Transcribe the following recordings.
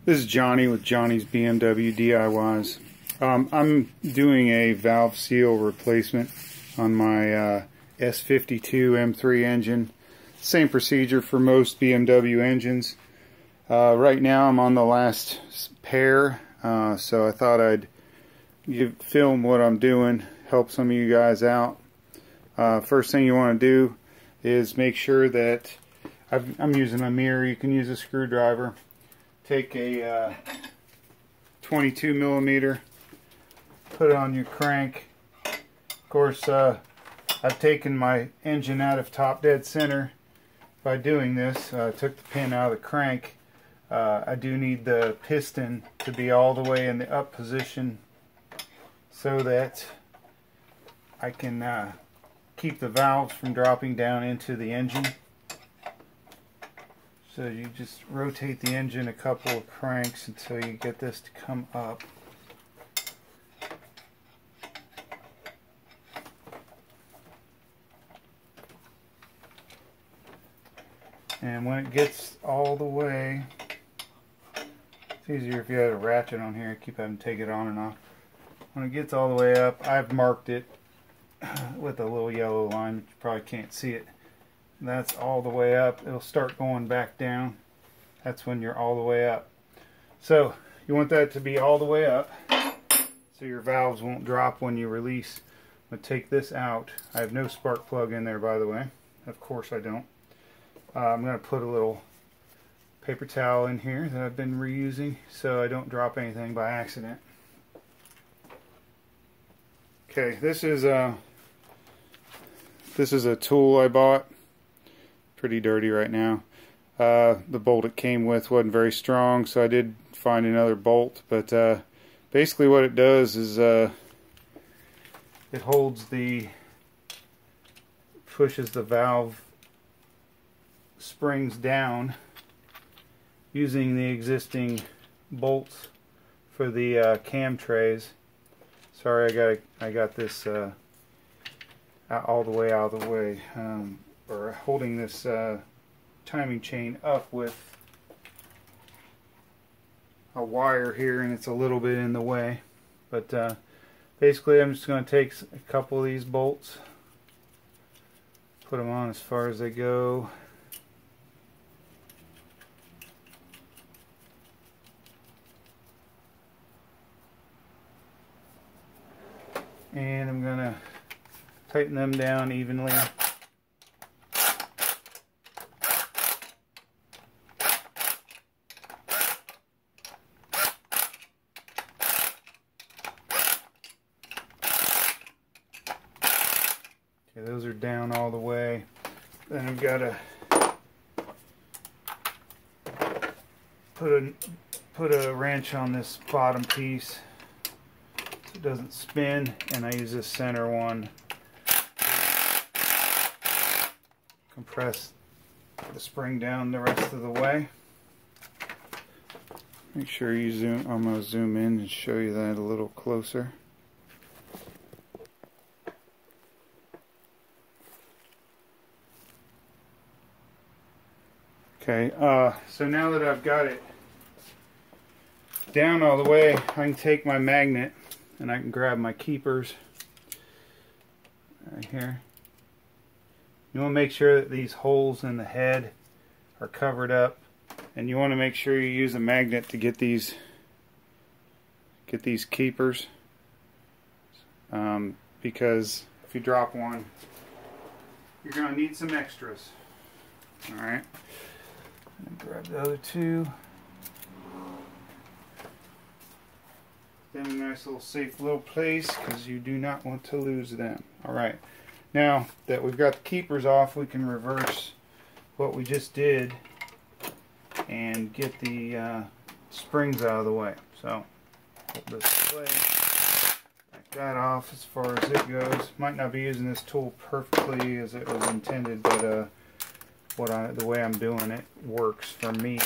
This is Johnny with Johnny's BMW DIYs. I'm doing a valve seal replacement on my S52 M3 engine. Same procedure for most BMW engines. Right now I'm on the last pair, so I thought I'd film what I'm doing, help some of you guys out. First thing you want to do is make sure that I'm using a mirror. You can use a screwdriver. Take a 22 millimeter, put it on your crank. Of course, I've taken my engine out of top dead center by doing this. I took the pin out of the crank. I do need the piston to be all the way in the up position so that I can keep the valves from dropping down into the engine. So you just rotate the engine a couple of cranks until you get this to come up. And when it gets all the way, it's easier if you had a ratchet on here, keep having to take it on and off. When it gets all the way up, I've marked it with a little yellow line, but you probably can't see it. That's all the way up. It'll start going back down. That's when you're all the way up. So you want that to be all the way up so your valves won't drop when you release. I'm going to take this out. I have no spark plug in there, by the way. Of course I don't. I'm going to put a little paper towel in here that I've been reusing so I don't drop anything by accident. Okay, this is a tool I bought. Pretty dirty right now. The bolt it came with wasn't very strong, so I did find another bolt, but basically what it does is it pushes the valve springs down using the existing bolts for the cam trays. Sorry, I got this all the way out of the way. Or holding this timing chain up with a wire here, and it's a little bit in the way. But basically I'm just going to take a couple of these bolts, put them on as far as they go. And I'm going to tighten them down evenly. Okay, those are down all the way. Then I've got to put a wrench on this bottom piece so it doesn't spin, and I use this center one to compress the spring down the rest of the way. Make sure you zoom. I'm going to zoom in and show you that a little closer. Okay, so now that I've got it down all the way, I can take my magnet and I can grab my keepers right here. You want to make sure that these holes in the head are covered up, and you want to make sure you use a magnet to get these keepers, because if you drop one, you're going to need some extras. Alright. Grab the other two. Then a nice little safe little place, because you do not want to lose them. Alright, now that we've got the keepers off, we can reverse what we just did and get the springs out of the way. So hold this away, back that off as far as it goes. Might not be using this tool perfectly as it was intended, but the way I'm doing it works for me.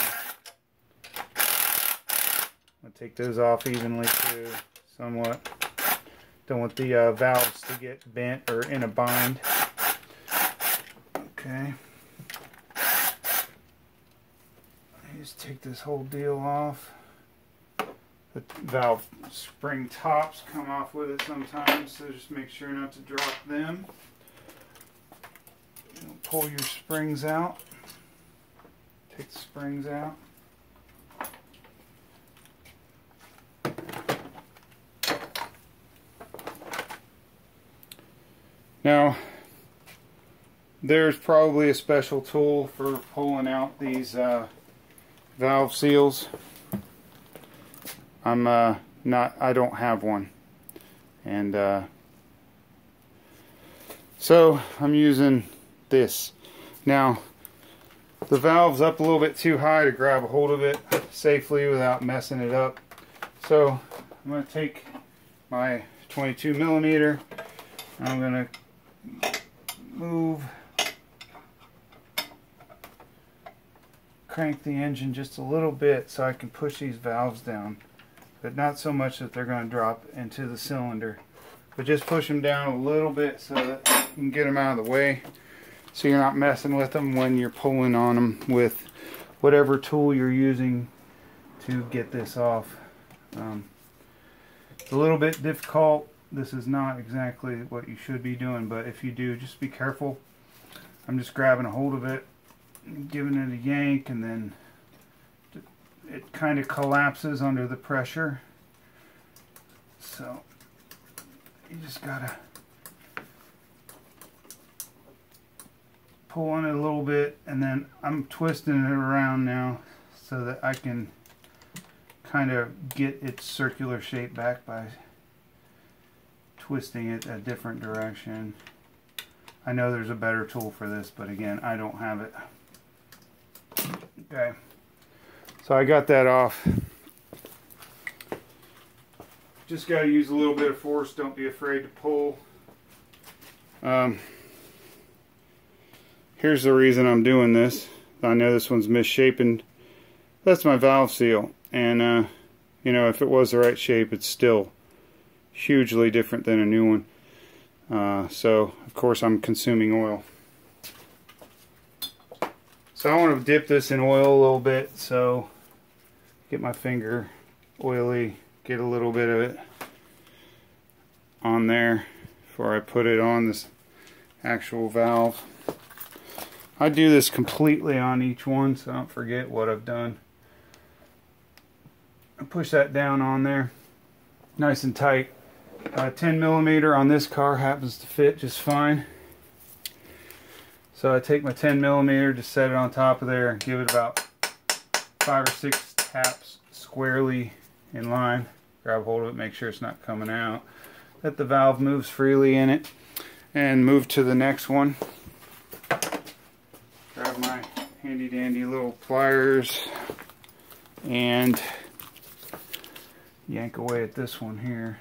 I'll take those off evenly too, somewhat. Don't want the valves to get bent or in a bind. Okay. Just take this whole deal off. the valve spring tops come off with it sometimes, so just make sure not to drop them. Pull your springs out. Take the springs out. Now, there's probably a special tool for pulling out these valve seals. I don't have one, and so I'm using this. Now, the valve's up a little bit too high to grab a hold of it safely without messing it up. So I'm going to take my 22 millimeter. I'm going to crank the engine just a little bit so I can push these valves down, but not so much that they're going to drop into the cylinder, but just push them down a little bit so that you can get them out of the way, so you're not messing with them when you're pulling on them with whatever tool you're using to get this off. It's a little bit difficult. This is not exactly what you should be doing, but if you do, just be careful. I'm just grabbing a hold of it, giving it a yank, and then it kind of collapses under the pressure. So you just gotta pull on it a little bit, and then I'm twisting it around now so that I can kind of get its circular shape back by twisting it a different direction. I know there's a better tool for this, but again, I don't have it. Okay, so I got that off. Just got to use a little bit of force. Don't be afraid to pull. Here's the reason I'm doing this. I know this one's misshapen. That's my valve seal, and you know, if it was the right shape, it's still hugely different than a new one. So of course I'm consuming oil. So I want to dip this in oil a little bit, so get my finger oily, get a little bit of it on there before I put it on this actual valve. I do this completely on each one so I don't forget what I've done. I push that down on there nice and tight. 10 millimeter on this car happens to fit just fine. So I take my 10 millimeter, just set it on top of there and give it about 5 or 6 taps squarely in line. Grab hold of it, make sure it's not coming out. Let the valve moves freely in it, and move to the next one. Grab my handy dandy little pliers and yank away at this one here.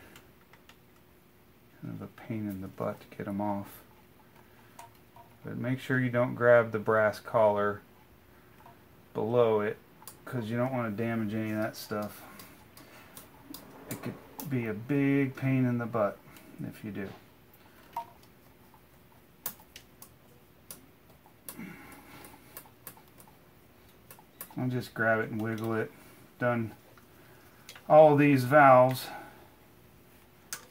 Kind of a pain in the butt to get them off. But make sure you don't grab the brass collar below it, because you don't want to damage any of that stuff. It could be a big pain in the butt if you do. I'll just grab it and wiggle it. Done all these valves,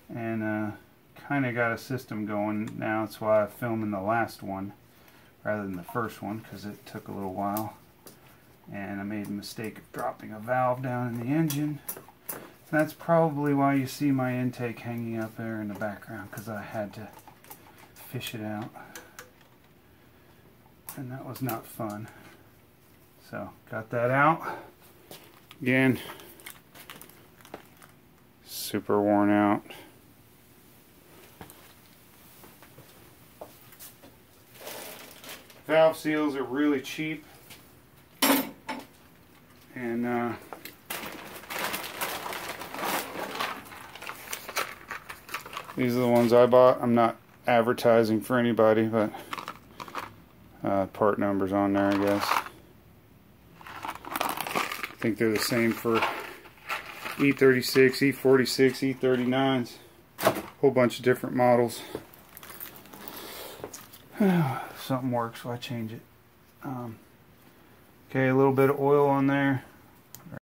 and kind of got a system going now. That's why I'm filming the last one rather than the first one, because it took a little while, and I made a mistake of dropping a valve down in the engine. That's probably why you see my intake hanging up there in the background, because I had to fish it out, and that was not fun. So got that out. Again, super worn out. Valve seals are really cheap, and these are the ones I bought. I'm not advertising for anybody, but part numbers on there, I guess. I think they're the same for E36, E46, E39s. A whole bunch of different models. If something works, so I change it. Okay, a little bit of oil on there.